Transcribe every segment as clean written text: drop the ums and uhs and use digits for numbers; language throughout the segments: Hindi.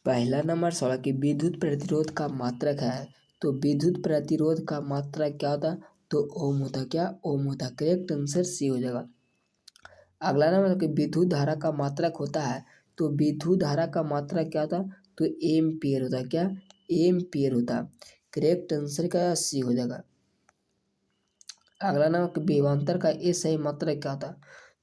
पहला नंबर सवाल कि विद्युत प्रतिरोध का मात्रक है। तो विद्युत प्रतिरोध का मात्रक क्या होता? तो ओम होता। क्या? ओम होता। करेक्ट आंसर सी हो जाएगा। अगला नंबर कि विद्युत धारा का मात्रक होता है। तो विद्युत धारा का मात्रक क्या होता? तो एम्पियर होता। क्या? एम्पियर होता। करेक्ट आंसर का सी हो जाएगा। अगला नंबर कि विभवांतर का ए सही मात्रक क्या होता?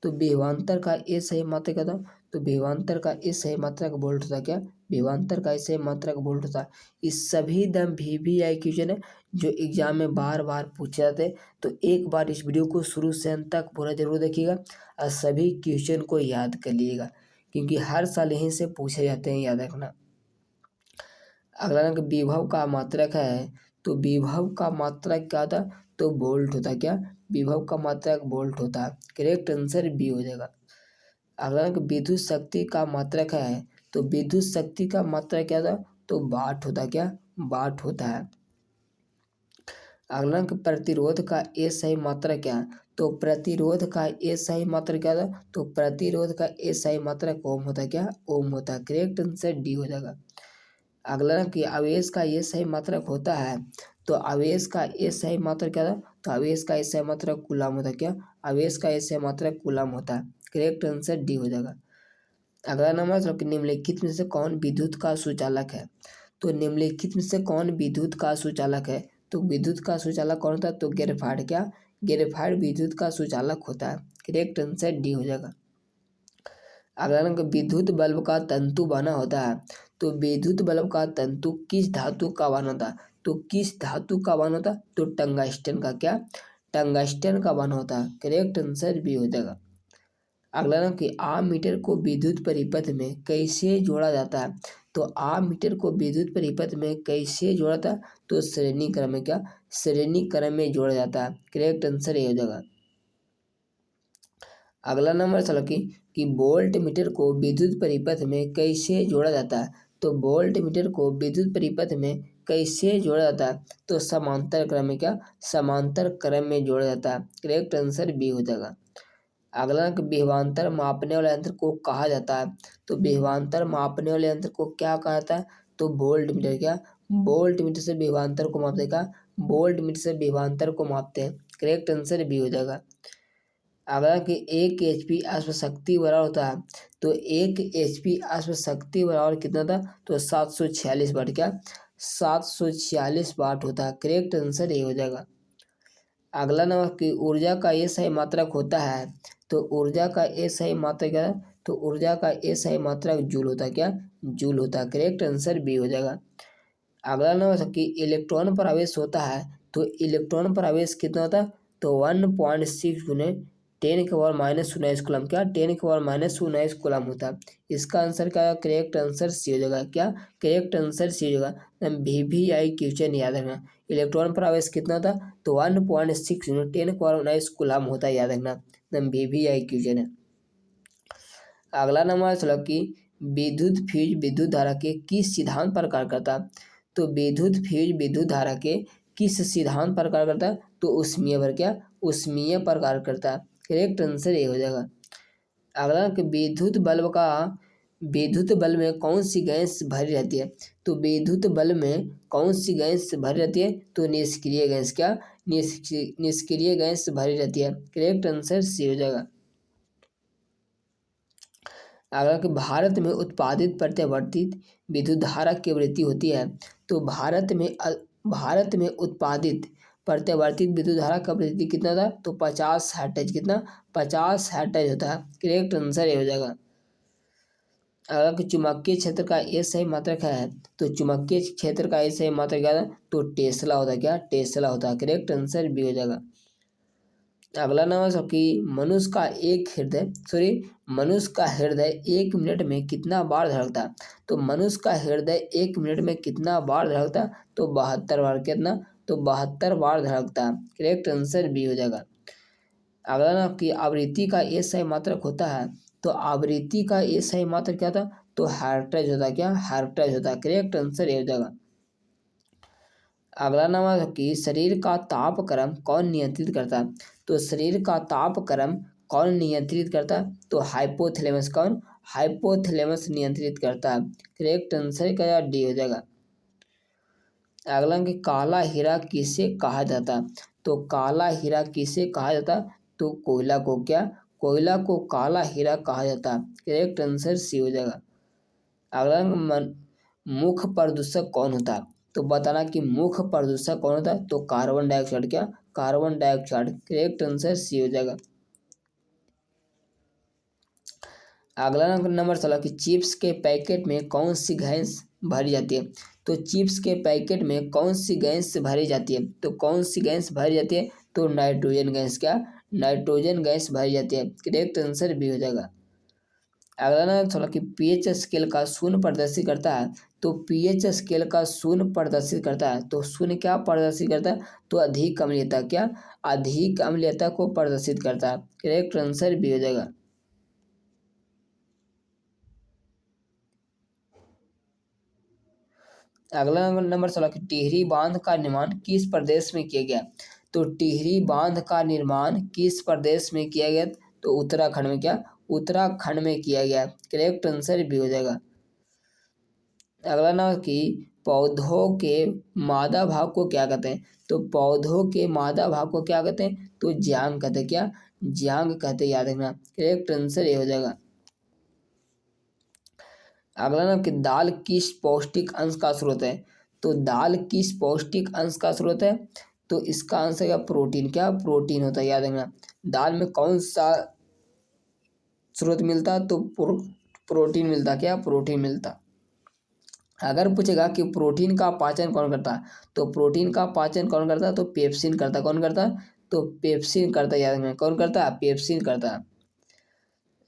तो विभवांतर का ए सही मात्रक क्या होता? तो विभवांतर का ए सही मात्रक वोल्ट होता। क्या? विभवांतर का ए सही मात्रक वोल्ट होता। इस सभी दम VVI क्वेश्चन है जो एग्जाम में बार बार पूछे जाते हैं। तो एक बार इस वीडियो को शुरू से अंत तक पूरा जरूर देखिएगा और सभी क्वेश्चन को याद कर लीजिएगा, क्योंकि हर साल यहीं से पूछे जाते हैं, याद रखना। अगला नंबर विभव का मात्रक है। तो विभव का मात्रक क्या होता? तो वोल्ट होता। क्या? विभव का मात्रक वोल्ट होता है। करेक्ट आंसर बी हो जाएगा। अगला नंबर विद्युत शक्ति का मात्रक है। तो विद्युत शक्ति का मात्रक क्या था? तो वाट होता। क्या? वाट होता है। अगला नंबर प्रतिरोध का ए सही मात्रक क्या है? तो प्रतिरोध का ए सही मात्रक क्या था? तो प्रतिरोध का ए सही मात्रक ओम होता। क्या? ओम होता। करेक्ट आंसर डी हो जाएगा। अगला ना कि आवेश का ये सही मात्रक होता है। तो आवेश का ये सही मात्रक क्या था? तो आवेश का ये सही मात्रक कूलम होता। क्या? आवेश का ये सही मात्रक कूलम होता है। करेक्ट आंसर डी हो जाएगा। अगला नंबर कि निम्नलिखित में से कौन विद्युत का सुचालक है? तो निम्नलिखित में से कौन विद्युत का सुचालक है? तो विद्युत का सुचालक कौन होता है? तो ग्रेफाइट। क्या? ग्रेफाइट विद्युत का सुचालक होता है। करेक्ट आंसर डी हो जाएगा। अगला नंबर विद्युत बल्ब का तंतु बना होता है। तो विद्युत बल्ब का तंतु किस धातु का बना होता है? तो किस धातु का बना होता है? तो टंगस्टन का। क्या? टंगस्टन का बना होता है। करेक्ट आंसर भी हो जाएगा। अगला नंबर कि आममीटर को विद्युत परिपथ में कैसे जोड़ा जाता है? तो आममीटर को विद्युत परिपथ में कैसे जोड़ा जाता है? तो श्रेणी क्रम में। क्या? श्रेणी क्रम में जोड़ा जाता है। करेक्ट आंसर ये हो जाएगा। अगला नंबर चलो कि वोल्ट मीटर को विद्युत परिपथ में कैसे जोड़ा जाता है? तो वोल्ट मीटर को विद्युत परिपथ में कैसे जोड़ा जाता है? तो समांतर क्रम में। क्या? समांतर क्रम में जोड़ा जाता है। करेक्ट आंसर बी हो जाएगा। अगला विभवांतर मापने वाले यंत्र को कहा जाता है। तो विभवांतर मापने वाले यंत्र को क्या कहा जाता है? तो वोल्ट मीटर। क्या? वोल्ट मीटर से विभवांतर को मापते। का? वोल्ट मीटर से विभवांतर को मापते हैं। करेक्ट आंसर बी हो जाएगा। अगला कि 1 HP अश्व शक्ति बराबर होता है। तो 1 HP अश्व शक्ति बराबर कितना था? तो 746 वाट। क्या? 746 वाट होता है। करेक्ट आंसर ये हो जाएगा। अगला नंबर कि ऊर्जा का ये सही मात्रक होता है। तो ऊर्जा का ये सही मात्रक क्या है? तो ऊर्जा का ये सही मात्रक जूल होता है। क्या? जूल होता है। करेक्ट आंसर बी हो जाएगा। अगला नंबर कि इलेक्ट्रॉन पर आवेश होता है। तो इलेक्ट्रॉन पर आवेश कितना होता है? तो 1.6 गुने 10⁻⁻19 कूलम। क्या? 10⁻⁻19 कूलम होता है। इसका आंसर क्या? करेक्ट आंसर सी हो जाएगा। क्या? करेक्ट आंसर सी हो जाएगा। VVI क्वेश्चन याद रखना। इलेक्ट्रॉन पर आवेश कितना था? तो 1.6 गुने 10⁻⁹ कूलम होता है, याद रखना। VVI क्वेश्चन है। अगला नंबर चलो कि विद्युत फ्यूज विद्युत धारा के किस सिद्धांत पर कार्य करता है? तो विद्युत फ्यूज विद्युत धारा के किस सिद्धांत पर कार्य करता है? तो उष्मीय पर। क्या? उष्मीय पर कार्य करता है। करेक्ट आंसर ये हो जाएगा। अगला कि विद्युत बल्ब में कौन सी गैस भरी रहती है? तो विद्युत बल्ब में कौन सी गैस भरी रहती है? तो निष्क्रिय गैस। क्या? निष्क्रिय गैस भरी रहती है। करेक्ट आंसर सी हो जाएगा। अगर कि भारत में उत्पादित प्रत्यावर्तित विद्युत धारा की आवृत्ति होती है। तो भारत में उत्पादित प्रत्यावर्तित विद्युत धारा का आवृत्ति कितना था? तो 50 हर्ट्ज। कितना? 50 हर्ट्ज होता है। करेक्ट आंसर ये हो जाएगा। अगर कि चुंबकीय क्षेत्र का ये सही मात्रक है। तो चुंबकीय क्षेत्र का ये सही मात्रक क्या था? तो टेस्ला होता है। क्या? टेस्ला होता है। करेक्ट आंसर बी हो जाएगा। अगला नंबर कि मनुष्य का हृदय 1 मिनट में कितना बार धड़कता है? तो मनुष्य का हृदय 1 मिनट में कितना बार धड़कता है? तो 72 बार। कितना? तो 72 बार धड़कता है। करेक्ट आंसर बी हो जाएगा। अगला ना कि आवृत्ति का ये सही मात्रक होता है। तो आवृत्ति का ये सही मात्रक क्या था? तो हर्ट्ज होता है। क्या? हर्ट्ज होता है। करेक्ट आंसर ये हो जाएगा। अगला नंबर कि शरीर का तापक्रम कौन नियंत्रित करता है? तो शरीर का तापक्रम कौन नियंत्रित करता? तो हाइपोथैलेमस। कौन? हाइपोथैलेमस नियंत्रित करता है। करेक्ट आंसर क्या डी हो जाएगा। अगला कि काला हीरा किसे कहा जाता? तो काला हीरा किसे कहा जाता? तो कोयला को क्या? कोयला को काला हीरा कहा जाता। करेक्ट आंसर सी हो जाएगा। अगला मुख्य प्रदूषक कौन होता? तो बताना कि मुख्य प्रदूषक कौन होता? तो कार्बन डाइऑक्साइड। क्या? Carbon dioxide. Correct answer C हो जाएगा। अगला नंबर 16 कि चिप्स के पैकेट में कौन सी गैस भरी जाती है? तो चिप्स के पैकेट में कौन सी गैस भरी जाती है? तो कौन सी गैस भरी जाती है? तो नाइट्रोजन गैस। क्या? नाइट्रोजन गैस भरी जाती है। करेक्ट आंसर भी हो जाएगा। अगला नंबर 16 कि पीएच स्केल का शून्य प्रदर्शित करता है। तो पीएच स्केल का शून्य प्रदर्शित करता है। तो शून्य क्या प्रदर्शित करता है? तो अधिक अम्लीयता। क्या? अधिक अम्लीयता को प्रदर्शित करता है। करेक्ट आंसर भी हो जाएगा। अगला नंबर 16 कि टिहरी बांध का निर्माण किस प्रदेश में किया गया? तो टिहरी बांध का निर्माण किस प्रदेश में किया गया? तो उत्तराखंड में। क्या? उत्तराखंड में किया गया। करेक्ट आंसर भी हो जाएगा। अगला नंबर कि पौधों के मादा भाग को क्या कहते हैं? तो पौधों के मादा भाग को क्या कहते हैं? तो ज्यांग कहते हैं। क्या? ज्यांग कहते हैं, याद रखना। करेक्ट आंसर ये हो जाएगा। अगला नाम कि दाल किस पौष्टिक अंश का स्रोत है? तो दाल किस पौष्टिक अंश का स्रोत है? तो इसका आंसर क्या? प्रोटीन। क्या? प्रोटीन होता है, याद रखना। दाल में कौन सा स्रोत मिलता? तो प्रोटीन मिलता। क्या? प्रोटीन मिलता। अगर पूछेगा कि प्रोटीन का पाचन कौन करता है? तो प्रोटीन का पाचन कौन करता है? तो पेप्सिन करता। कौन करता? तो पेप्सिन करता, याद रखना। कौन करता है? पेप्सिन करता है।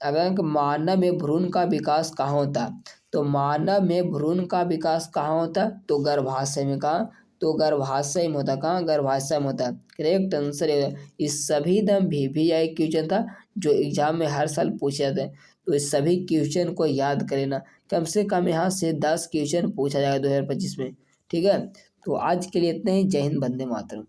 अगर मानव में भ्रूण का विकास कहाँ होता है? तो मानव में भ्रूण का विकास कहाँ होता है? तो गर्भाशय में। कहाँ? तो गर्भाशय में होता है। कहाँ? गर्भाशय में होता है। करेक्ट आंसर है। इस सभी दम VVI क्वेश्चन था जो एग्जाम में हर साल पूछे जाते हैं। तो इस सभी क्वेश्चन को याद कर लेना। कम से कम यहाँ से 10 क्वेश्चन पूछा जाएगा 2025 में। ठीक है, तो आज के लिए इतना ही। जय हिंद, वंदे मातरम।